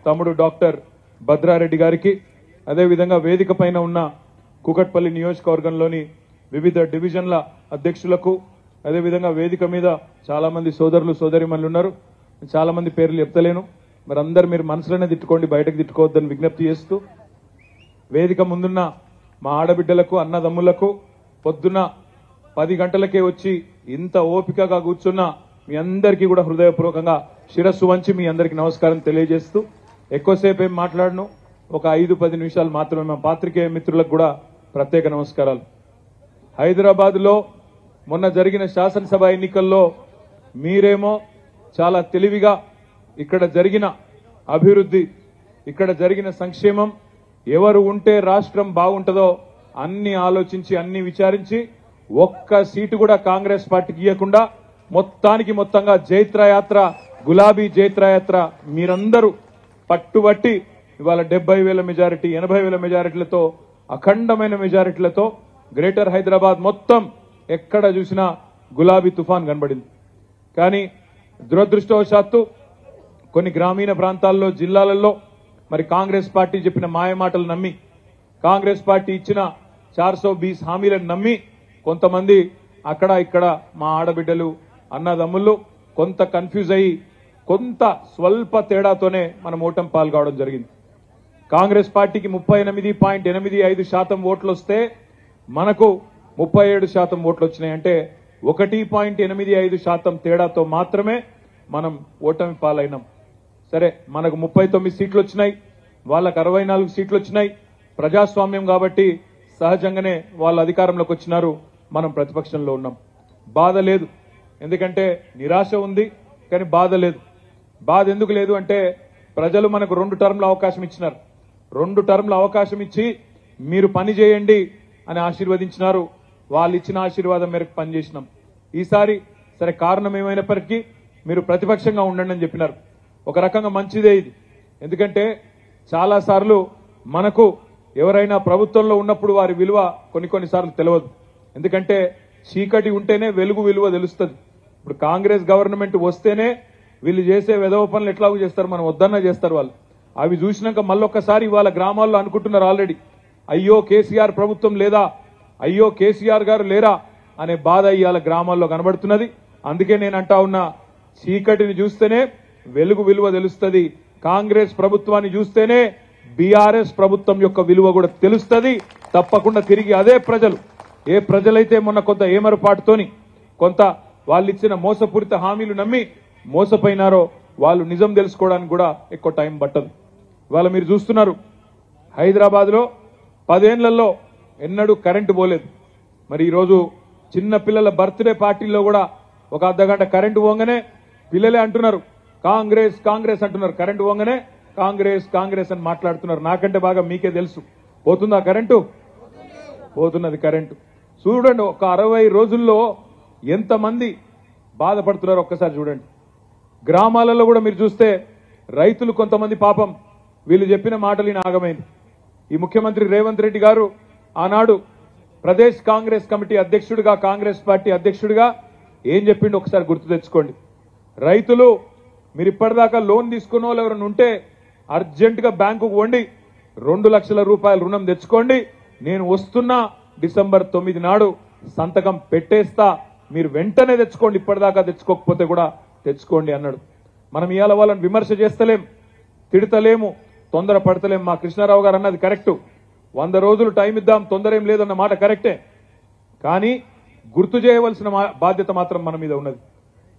తమ్ముడు డాక్టర్ భద్రారెడ్డి గారికి, అదేవిధంగా వేదిక పైన ఉన్న కూకట్పల్లి నియోజకవర్గంలోని వివిధ డివిజన్ల అధ్యక్షులకు, అదేవిధంగా వేదిక మీద చాలా మంది సోదరులు సోదరిమణులు ఉన్నారు. చాలా మంది పేర్లు చెప్తలేను, మరి అందరు మీరు మనసులోనే తిట్టుకోండి, బయటకు తిట్టుకోవద్దని విజ్ఞప్తి చేస్తూ, వేదిక ముందున్న మా ఆడబిడ్డలకు అన్నదమ్ములకు పొద్దున్న 10 గంటలకే వచ్చి ఇంత ఓపికగా కూర్చున్న మీ అందరికీ కూడా హృదయపూర్వకంగా శిరస్సు వంచి మీ అందరికీ నమస్కారం తెలియజేస్తూ, ఎక్కువసేపు ఏం మాట్లాడను, ఒక 5-10 నిమిషాలు మాత్రమే. మా పాత్రికేయ మిత్రులకు కూడా ప్రత్యేక నమస్కారాలు. హైదరాబాద్లో మొన్న జరిగిన శాసనసభ ఎన్నికల్లో మీరేమో చాలా తెలివిగా ఇక్కడ జరిగిన అభివృద్ధి, ఇక్కడ జరిగిన సంక్షేమం, ఎవరు ఉంటే రాష్ట్రం బాగుంటుందో అన్ని ఆలోచించి అన్ని విచారించి ఒక్క సీటు కూడా కాంగ్రెస్ పార్టీకి ఇవ్వకుండా మొత్తంగా జైత్రయాత్ర, గులాబీ జైత్రయాత్ర మీరందరూ పట్టుబట్టి ఇవాళ 70,000 మెజారిటీ, 80,000 మెజారిటీలతో, అఖండమైన మెజారిటీలతో గ్రేటర్ హైదరాబాద్ మొత్తం ఎక్కడ చూసినా గులాబీ తుఫాన్ కనబడింది. కానీ దురదృష్టవశాత్తు కొన్ని గ్రామీణ ప్రాంతాల్లో, జిల్లాలలో మరి కాంగ్రెస్ పార్టీ చెప్పిన మాయమాటలు నమ్మి, కాంగ్రెస్ పార్టీ ఇచ్చిన 420 హామీలను నమ్మి కొంతమంది అక్కడ ఇక్కడ మా ఆడబిడ్డలు అన్నదమ్ముళ్ళు కొంత కన్ఫ్యూజ్ అయ్యి కొంత స్వల్ప తేడాతోనే మనం ఓటమి పాల్గొనడం జరిగింది. కాంగ్రెస్ పార్టీకి 38.85% ఓట్లు వస్తే మనకు 37% ఓట్లు వచ్చినాయి. అంటే 1.85% తేడాతో మాత్రమే మనం ఓటమి పాలైనాం. సరే, మనకు 39 సీట్లు వచ్చినాయి, వాళ్ళకు 64 సీట్లు వచ్చినాయి. ప్రజాస్వామ్యం కాబట్టి సహజంగానే వాళ్ళు అధికారంలోకి వచ్చినారు, మనం ప్రతిపక్షంలో ఉన్నాం. బాధ లేదు, ఎందుకంటే నిరాశ ఉంది, కానీ బాధ లేదు. బాధ ఎందుకు లేదు అంటే ప్రజలు మనకు 2 టర్మ్ల అవకాశం ఇచ్చినారు. 2 టర్మ్ల అవకాశం ఇచ్చి మీరు పని చేయండి అని ఆశీర్వదించినారు. వాళ్ళు ఇచ్చిన ఆశీర్వాదం మేరకు పనిచేసినాం. ఈసారి సరే, కారణం ఏమైనప్పటికీ మీరు ప్రతిపక్షంగా ఉండండి అని చెప్పినారు. ఒక రకంగా మంచిదే ఇది, ఎందుకంటే చాలా సార్లు మనకు ఎవరైనా ప్రభుత్వంలో ఉన్నప్పుడు వారి విలువ కొన్నిసార్లు తెలియదు. ఎందుకంటే చీకటి ఉంటేనే వెలుగు విలువ తెలుస్తుంది. ఇప్పుడు కాంగ్రెస్ గవర్నమెంట్ వస్తేనే వీళ్ళు చేసే వెధవ పనులు ఎట్లాగూ చేస్తారు, మనం వద్దన్నా చేస్తారు వాళ్ళు. అవి చూసినాక మళ్ళొక్కసారి ఇవాళ గ్రామాల్లో అనుకుంటున్నారు ఆల్రెడీ, అయ్యో కేసీఆర్ ప్రభుత్వం లేదా, అయ్యో కేసీఆర్ గారు లేరా అనే బాధ ఇవాళ గ్రామాల్లో కనబడుతున్నది. అందుకే నేను అంటా ఉన్నా, చీకటిని చూస్తేనే వెలుగు విలువ తెలుస్తుంది, కాంగ్రెస్ ప్రభుత్వాన్ని చూస్తేనే బీఆర్ఎస్ ప్రభుత్వం యొక్క విలువ కూడా తెలుస్తుంది. తప్పకుండా తిరిగి అదే ప్రజలు, ఏ ప్రజలైతే మొన్న కొంత ఏమరపాటుతోని కొంత వాళ్ళు ఇచ్చిన మోసపూరిత హామీలు నమ్మి మోసపోయినారో వాళ్ళు నిజం తెలుసుకోవడానికి కూడా ఎక్కువ టైం పట్టదు. ఇవాళ మీరు చూస్తున్నారు, హైదరాబాద్లో 10 ఏళ్లలో ఎన్నడూ కరెంటు పోలేదు. మరి ఈరోజు చిన్న పిల్లల బర్త్డే పార్టీల్లో కూడా ఒక అర్ధగంట కరెంటు పోగానే పిల్లలే అంటున్నారు కాంగ్రెస్ కాంగ్రెస్ అంటున్నారు. కరెంటు పోగానే కాంగ్రెస్ కాంగ్రెస్ అని మాట్లాడుతున్నారు. నాకంటే బాగా మీకే తెలుసు, పోతుందా కరెంటు? పోతున్నది కరెంటు. చూడండి, ఒక 60 రోజుల్లో ఎంతమంది బాధపడుతున్నారు ఒక్కసారి చూడండి. గ్రామాలలో కూడా మీరు చూస్తే రైతులు కొంతమంది పాపం వీళ్ళు చెప్పిన మాటలు నాగమైంది. ఈ ముఖ్యమంత్రి రేవంత్ రెడ్డి గారు ఆనాడు ప్రదేశ్ కాంగ్రెస్ కమిటీ అధ్యక్షుడిగా, కాంగ్రెస్ పార్టీ అధ్యక్షుడిగా ఏం చెప్పిండు ఒకసారి గుర్తు తెచ్చుకోండి. రైతులు మీరు ఇప్పటిదాకా లోన్ తీసుకున్న వాళ్ళు ఎవరైనా ఉంటే అర్జెంటుగా బ్యాంకుకు వండి 2 లక్షల రూపాయల రుణం తెచ్చుకోండి, నేను వస్తున్నా డిసెంబర్ 9 నాడు సంతకం పెట్టేస్తా, మీరు వెంటనే తెచ్చుకోండి, ఇప్పటిదాకా తెచ్చుకోకపోతే కూడా తెచ్చుకోండి అన్నాడు. మనం ఇవాళ వాళ్ళని విమర్శ చేస్తలేం, తిడతలేము, తొందర పడతలేం. మా కృష్ణారావు గారు అన్నది కరెక్టు, 100 రోజులు టైం ఇద్దాం, తొందర ఏం లేదన్న మాట కరెక్టే. కానీ గుర్తు చేయవలసిన బాధ్యత మాత్రం మన మీద ఉన్నది.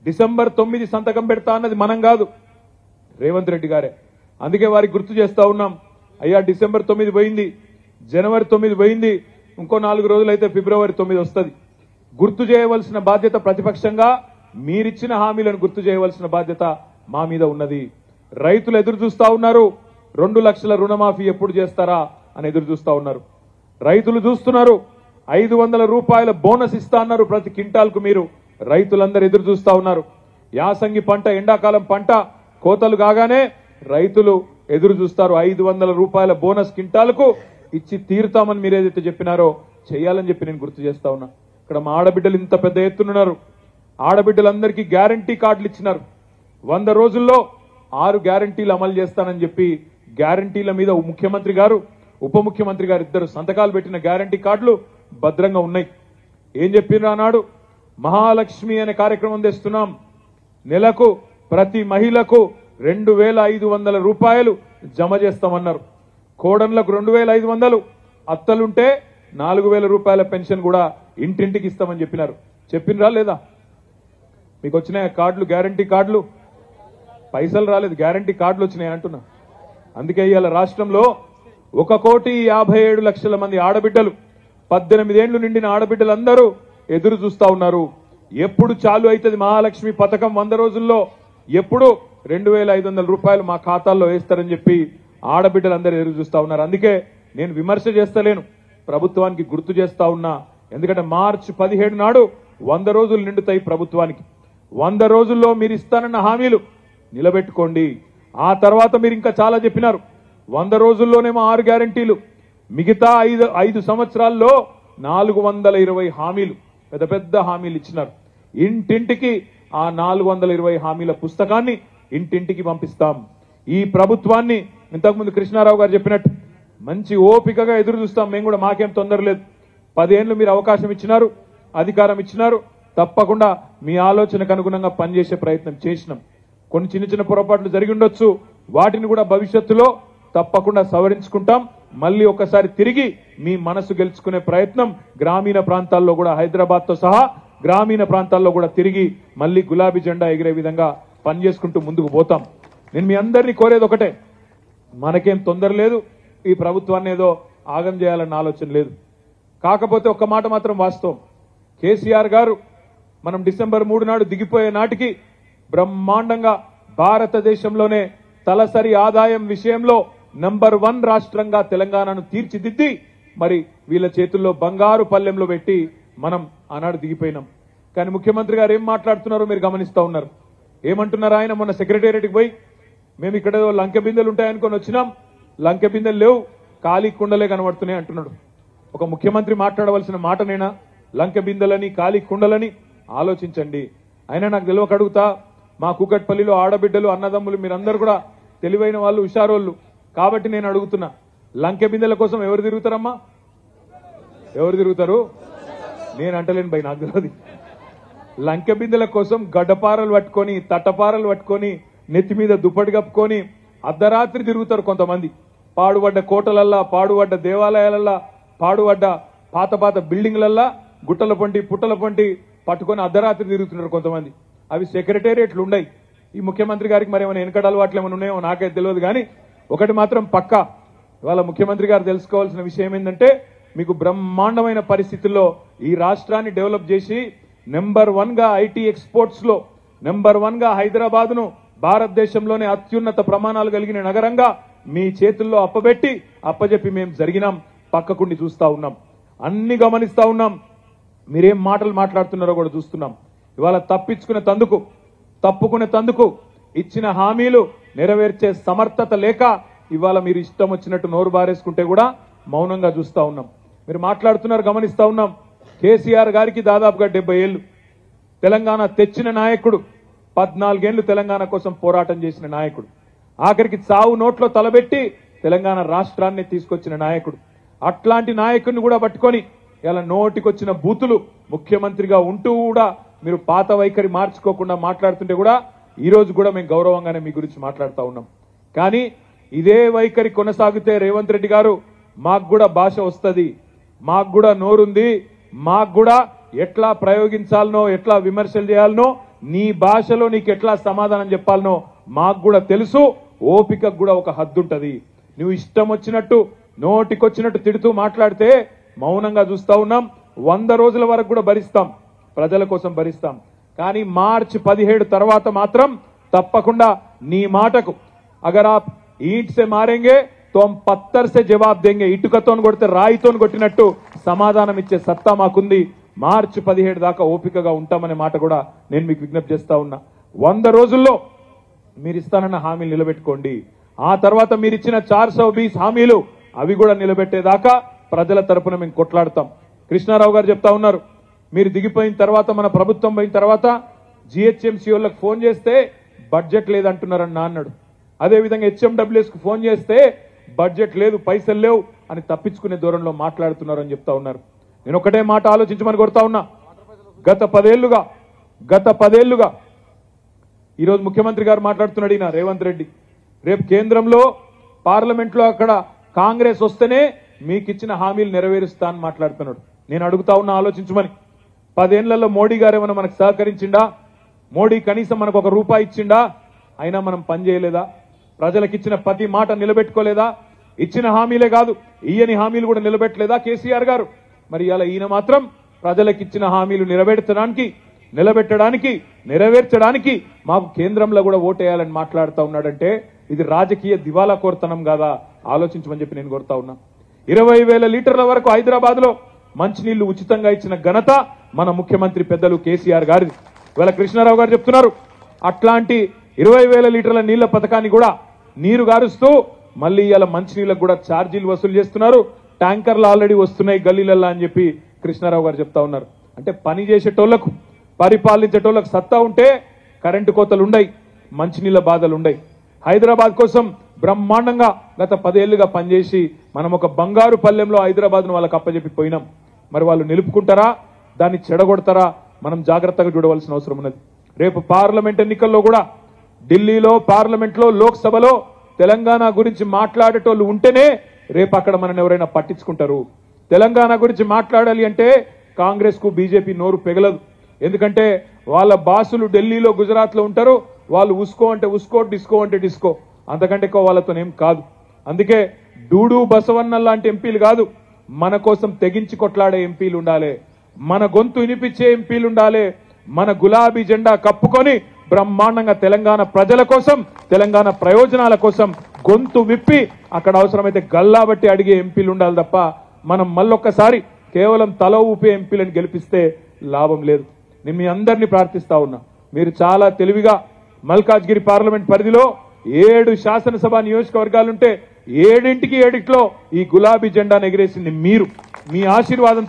డిసెంబర్ 9 సంతకం పెడతా అన్నది మనం కాదు, రేవంత్ రెడ్డి గారే. అందుకే వారికి గుర్తు చేస్తా ఉన్నాం, అయ్యా డిసెంబర్ 9 పోయింది, జనవరి 9 పోయింది, ఇంకో 4 రోజులు అయితే ఫిబ్రవరి 9 వస్తుంది. గుర్తు చేయవలసిన బాధ్యత ప్రతిపక్షంగా మీరిచ్చిన హామీలను గుర్తు చేయవలసిన బాధ్యత మా మీద ఉన్నది. రైతులు ఎదురు చూస్తా ఉన్నారు, 2 లక్షల రుణమాఫీ ఎప్పుడు చేస్తారా అని ఎదురు చూస్తా ఉన్నారు. రైతులు చూస్తున్నారు, 500 రూపాయల బోనస్ ఇస్తా అన్నారు ప్రతి క్వింటాల్కు. మీరు రైతులందరూ ఎదురు చూస్తా ఉన్నారు. యాసంగి పంట, ఎండాకాలం పంట కోతలు కాగానే రైతులు ఎదురు చూస్తారు. 500 రూపాయల బోనస్ క్వింటాల్కు ఇచ్చి తీరుతామని మీరు ఏదైతే చెప్పినారో చేయాలని చెప్పి నేను గుర్తు చేస్తా ఉన్నా. ఇక్కడ మా ఆడబిడ్డలు ఇంత పెద్ద ఎత్తునున్నారు. ఆడబిడ్డలందరికీ గ్యారంటీ కార్డులు ఇచ్చినారు. 100 రోజుల్లో 6 గ్యారంటీలు అమలు చేస్తానని చెప్పి గ్యారంటీల మీద ముఖ్యమంత్రి గారు ఉప ముఖ్యమంత్రి గారు ఇద్దరు సంతకాలు పెట్టిన గ్యారంటీ కార్డులు భద్రంగా ఉన్నాయి. ఏం చెప్పినారు ఆనాడు? మహాలక్ష్మి అనే కార్యక్రమం తెస్తున్నాం. నెలకు ప్రతి మహిళకు 2500 రూపాయలు జమ చేస్తామన్నారు. కోడన్లకు 2500, అత్తలుంటే 4000 రూపాయల పెన్షన్ కూడా ఇంటింటికి ఇస్తామని చెప్పినారు. చెప్పినరా లేదా? మీకు వచ్చినాయి కార్డులు, గ్యారంటీ కార్డులు? పైసలు రాలేదు, గ్యారంటీ కార్డులు వచ్చినాయి అంటున్నా. అందుకే ఇవాళ రాష్ట్రంలో 1,57,00,000 మంది ఆడబిడ్డలు, 18 ఏళ్లు నిండిన ఆడబిడ్డలందరూ ఎదురు చూస్తా ఉన్నారు. ఎప్పుడు చాలు అవుతుంది మహాలక్ష్మి పథకం 100 రోజుల్లో, ఎప్పుడు 2500 రూపాయలు మా ఖాతాల్లో వేస్తారని చెప్పి ఆడబిడ్డలందరూ ఎదురు చూస్తా ఉన్నారు. అందుకే నేను విమర్శ చేస్తలేను, ప్రభుత్వానికి గుర్తు చేస్తా ఉన్నా. ఎందుకంటే మార్చి 17 నాడు 100 రోజులు నిండుతాయి ప్రభుత్వానికి. 100 రోజుల్లో మీరు ఇస్తానన్న హామీలు నిలబెట్టుకోండి. ఆ తర్వాత మీరు ఇంకా చాలా చెప్పినారు. 100 రోజుల్లోనేమో 6 గ్యారంటీలు, మిగతా 5 సంవత్సరాల్లో 420 హామీలు, పెద్ద పెద్ద హామీలు ఇచ్చినారు. ఇంటింటికి ఆ 420 హామీల పుస్తకాన్ని ఇంటింటికి పంపిస్తాం. ఈ ప్రభుత్వాన్ని ఇంతకుముందు కృష్ణారావు గారు చెప్పినట్టు మంచి ఓపికగా ఎదురు చూస్తాం. మేము కూడా, మాకేం తొందర లేదు. 10 ఏళ్లు మీరు అవకాశం ఇచ్చినారు, అధికారం ఇచ్చినారు. తప్పకుండా మీ ఆలోచనకు అనుగుణంగా పనిచేసే ప్రయత్నం చేసినాం. కొన్ని చిన్న చిన్న పొరపాట్లు జరిగి ఉండొచ్చు, వాటిని కూడా భవిష్యత్తులో తప్పకుండా సవరించుకుంటాం. మళ్ళీ ఒకసారి తిరిగి మీ మనసు గెలుచుకునే ప్రయత్నం గ్రామీణ ప్రాంతాల్లో కూడా, హైదరాబాద్ తో సహా గ్రామీణ ప్రాంతాల్లో కూడా తిరిగి మళ్ళీ గులాబీ జెండా ఎగిరే విధంగా పనిచేసుకుంటూ ముందుకు పోతాం. నేను మీ అందరినీ కోరేది ఒకటే, మనకేం తొందర లేదు, ఈ ప్రభుత్వాన్ని ఏదో ఆగం చేయాలన్న ఆలోచన లేదు. కాకపోతే ఒక్క మాట మాత్రం వాస్తవం, కేసీఆర్ గారు మనం డిసెంబర్ 3 నాడు దిగిపోయే నాటికి బ్రహ్మాండంగా భారతదేశంలోనే తలసరి ఆదాయం విషయంలో నంబర్ 1 రాష్ట్రంగా తెలంగాణను తీర్చిదిద్ది మరి వీళ్ళ చేతుల్లో బంగారు పల్లెంలో పెట్టి మనం ఆనాడు దిగిపోయినాం. కానీ ముఖ్యమంత్రి గారు ఏం మాట్లాడుతున్నారో మీరు గమనిస్తా ఉన్నారు. ఏమంటున్నారు ఆయన? మొన్న సెక్రటేరియట్కి పోయి మేము ఇక్కడ లంకె బిందెలు ఉంటాయనుకొని వచ్చినాం, లంకె బిందెలు లేవు, ఖాళీ కుండలే కనబడుతున్నాయి అంటున్నాడు. ఒక ముఖ్యమంత్రి మాట్లాడవలసిన మాటనేనా లంకె బిందెలని, ఖాళీ కుండలని? ఆలోచించండి. అయినా నాకు తెలియక అడుగుతా, మా కూకట్పల్లిలో ఆడబిడ్డలు, అన్నదమ్ములు మీరందరూ కూడా తెలివైన వాళ్ళు, హుషారోళ్ళు కాబట్టి నేను అడుగుతున్నా, లంకె బిందెల కోసం ఎవరు తిరుగుతారమ్మా? ఎవరు తిరుగుతారు? నేను అంటలేను భయ్, నాకు తెలియదు. లంకె బిందెల కోసం గడ్డపారలు పట్టుకొని, తట్టపారలు పట్టుకొని, నెత్తి మీద దుప్పటి కప్పుకొని అర్ధరాత్రి తిరుగుతారు కొంతమంది. పాడుబడ్డ కోటలల్లా, పాడుబడ్డ దేవాలయాలల్లా, పాడుబడ్డ పాత పాత బిల్డింగ్లల్లా గుట్టల పొంటి పుట్టల పొంటి పట్టుకొని అర్ధరాత్రి తిరుగుతున్నారు కొంతమంది. అవి సెక్రటేరియట్లు ఉన్నాయి. ఈ ముఖ్యమంత్రి గారికి మరి ఏమైనా వెనకడ అలవాట్లు ఏమైనా ఉన్నాయో నాకైతే తెలియదు. కానీ ఒకటి మాత్రం పక్కా, ఇవాళ ముఖ్యమంత్రి గారు తెలుసుకోవాల్సిన విషయం ఏంటంటే, మీకు బ్రహ్మాండమైన పరిస్థితుల్లో ఈ రాష్ట్రాన్ని డెవలప్ చేసి నెంబర్ 1గా ఐటీ ఎక్స్పోర్ట్స్ లో నెంబర్ 1గా హైదరాబాద్ ను భారతదేశంలోనే అత్యున్నత ప్రమాణాలు కలిగిన నగరంగా మీ చేతుల్లో అప్పజెప్పి మేము జరిగినాం. పక్కకుండి చూస్తా ఉన్నాం, అన్ని గమనిస్తా ఉన్నాం. మీరేం మాటలు మాట్లాడుతున్నారో కూడా చూస్తున్నాం. ఇవాళ తప్పుకునే తందుకు ఇచ్చిన హామీలు నెరవేర్చే సమర్థత లేక ఇవాళ మీరు ఇష్టం వచ్చినట్టు నోరు బారేసుకుంటే కూడా మౌనంగా చూస్తా ఉన్నాం. మీరు మాట్లాడుతున్నారు, గమనిస్తా ఉన్నాం. కేసీఆర్ గారికి దాదాపుగా 70 ఏళ్లు తెలంగాణ తెచ్చిన నాయకుడు, 14 ఏళ్లు తెలంగాణ కోసం పోరాటం చేసిన నాయకుడు, ఆఖరికి చావు నోట్లో తలబెట్టి తెలంగాణ రాష్ట్రాన్ని తీసుకొచ్చిన నాయకుడు. అట్లాంటి నాయకుడిని కూడా పట్టుకొని ఇలా నోటికొచ్చిన బూతులు ముఖ్యమంత్రిగా ఉంటూ కూడా మీరు పాత వైఖరి మార్చుకోకుండా మాట్లాడుతుంటే కూడా ఈ రోజు కూడా మేము గౌరవంగానే మీ గురించి మాట్లాడుతూ ఉన్నాం. కానీ ఇదే వైఖరి కొనసాగితే రేవంత్ రెడ్డి గారు, మాకు కూడా భాష వస్తుంది, మాకు కూడా నోరుంది, మాకు కూడా ఎట్లా ప్రయోగించాలనో, ఎట్లా విమర్శలు చేయాలనో, నీ భాషలో నీకు ఎట్లా సమాధానం చెప్పాలనో మాకు కూడా తెలుసు. ఓపికకు కూడా ఒక హద్దు ఉంటది. నువ్వు ఇష్టం వచ్చినట్టు నోటికొచ్చినట్టు తిడుతూ మాట్లాడితే మౌనంగా చూస్తా ఉన్నాం. 100 రోజుల వరకు కూడా భరిస్తాం, ప్రజల కోసం భరిస్తాం. కానీ మార్చి 17 తర్వాత మాత్రం తప్పకుండా నీ మాటకు అగర్ ఆప్ ఈంట్ సే మారేంగే तो हम पत्थर से जवाब देंगे, ఇటుకతో కొడితే రాయితో కొట్టినట్టు సమాధానం ఇచ్చే సత్తా మాకుంది. మార్చి 17 దాకా ఓపికగా ఉంటామనే మాట కూడా నేను మీకు విజ్ఞప్తి చేస్తా ఉన్నా. 100 రోజుల్లో మీరు ఇస్తానన్న హామీలు నిలబెట్టుకోండి. ఆ తర్వాత మీరు ఇచ్చిన 420 హామీలు అవి కూడా నిలబెట్టేదాకా ప్రజల తరపున మేము కొట్లాడతాం. కృష్ణారావు గారు చెప్తా ఉన్నారు, మీరు దిగిపోయిన తర్వాత, మన ప్రభుత్వం పోయిన తర్వాత జిహెచ్ఎంసీ వాళ్ళకి ఫోన్ చేస్తే బడ్జెట్ లేదంటున్నారని అన్నాడు. అదేవిధంగా హెచ్ఎండబ్ల్యూఎస్ కు ఫోన్ చేస్తే బడ్జెట్ లేదు, పైసలు లేవు అని తప్పించుకునే దూరంలో మాట్లాడుతున్నారని చెప్తా ఉన్నారు. నేను ఒకటే మాట ఆలోచించమని కోరుతా ఉన్నా. గత పదేళ్లుగా ఈరోజు ముఖ్యమంత్రి గారు మాట్లాడుతున్నాడు, ఈయన రేవంత్ రెడ్డి రేపు కేంద్రంలో పార్లమెంట్లో అక్కడ కాంగ్రెస్ వస్తేనే మీకు ఇచ్చిన హామీలు నెరవేరుస్తా అని మాట్లాడుతున్నాడు. నేను అడుగుతా ఉన్నా, ఆలోచించమని. 10 ఏళ్లలో మోడీ గారు ఏమైనా మనకు సహకరించిండా? మోడీ కనీసం మనకు ₹1 ఇచ్చిండా? అయినా మనం పని చేయలేదా? ప్రజలకు ఇచ్చిన ప్రతి మాట నిలబెట్టుకోలేదా? ఇచ్చిన హామీలే కాదు, ఈయని హామీలు కూడా నిలబెట్టలేదా కేసీఆర్ గారు? మరి ఇలా ఈయన మాత్రం ప్రజలకు ఇచ్చిన హామీలు నిలబెట్టడానికి నెరవేర్చడానికి మాకు కేంద్రంలో కూడా ఓటేయాలని మాట్లాడుతూ ఉన్నాడంటే ఇది రాజకీయ దివాలా కోరతనం కాదా? ఆలోచించమని చెప్పి నేను కోరుతా ఉన్నా. 20,000 లీటర్ల వరకు హైదరాబాద్ లో మంచినీళ్లు ఉచితంగా ఇచ్చిన ఘనత మన ముఖ్యమంత్రి పెద్దలు కేసీఆర్ గారిది. ఇవాళ కృష్ణారావు గారు చెప్తున్నారు, అట్లాంటి 20,000 లీటర్ల నీళ్ల పథకాన్ని కూడా నీరు గారుస్తూ మళ్ళీ ఇవాళ మంచినీళ్ళకు కూడా ఛార్జీలు వసూలు చేస్తున్నారు. ట్యాంకర్లు ఆల్రెడీ వస్తున్నాయి గల్లీలల్లా అని చెప్పి కృష్ణారావు గారు చెప్తా ఉన్నారు. అంటే పని చేసేటోళ్లకు, పరిపాలించేటోళ్లకు సత్తా ఉంటే కరెంటు కోతలు ఉండయి, మంచినీళ్ళ బాధలు ఉండయి. హైదరాబాద్ కోసం బ్రహ్మాండంగా గత 10 ఏళ్లుగా పనిచేసి మనం ఒక బంగారు పల్లెంలో హైదరాబాద్ను వాళ్ళకి అప్పచెప్పి పోయినాం. మరి వాళ్ళు నిలుపుకుంటారా, దాన్ని చెడగొడతారా? మనం జాగ్రత్తగా చూడవలసిన అవసరం ఉన్నది. రేపు పార్లమెంట్ ఎన్నికల్లో కూడా ఢిల్లీలో, పార్లమెంట్లో, లోక్సభలో తెలంగాణ గురించి మాట్లాడేటోళ్ళు ఉంటేనే రేపు అక్కడ మనల్ని ఎవరైనా పట్టించుకుంటారు. తెలంగాణ గురించి మాట్లాడాలి అంటే కాంగ్రెస్ కు బీజేపీ నోరు పెగలదు. ఎందుకంటే వాళ్ళ బాసులు ఢిల్లీలో, గుజరాత్ లో ఉంటారు. వాళ్ళు ఉస్కో అంటే ఉస్కో, డిస్కో అంటే డిస్కో, అంతకంటే ఎక్కువ వాళ్ళతోనేం కాదు. అందుకే డూడు బసవన్న లాంటి ఎంపీలు కాదు, మన కోసం తెగించి కొట్లాడే ఎంపీలు ఉండాలి, మన గొంతు వినిపించే ఎంపీలు ఉండాలి. మన గులాబీ జెండా కప్పుకొని బ్రహ్మాండంగా తెలంగాణ ప్రజల కోసం, తెలంగాణ ప్రయోజనాల కోసం గొంతు విప్పి అక్కడ అవసరమైతే గల్లాబట్టి అడిగే ఎంపీలు ఉండాలి తప్ప మనం మళ్ళొక్కసారి కేవలం తల ఊపే ఎంపీలను గెలిపిస్తే లాభం లేదు. నేను మీ అందరినీ ప్రార్థిస్తా ఉన్నా, మీరు చాలా తెలివిగా మల్కాజ్గిరి పార్లమెంట్ పరిధిలో 7 శాసనసభ నియోజకవర్గాలుంటే 7ంటికి 7 ఈ గులాబీ జెండాను ఎగిరేసింది మీరు. మీ ఆశీర్వాదంతో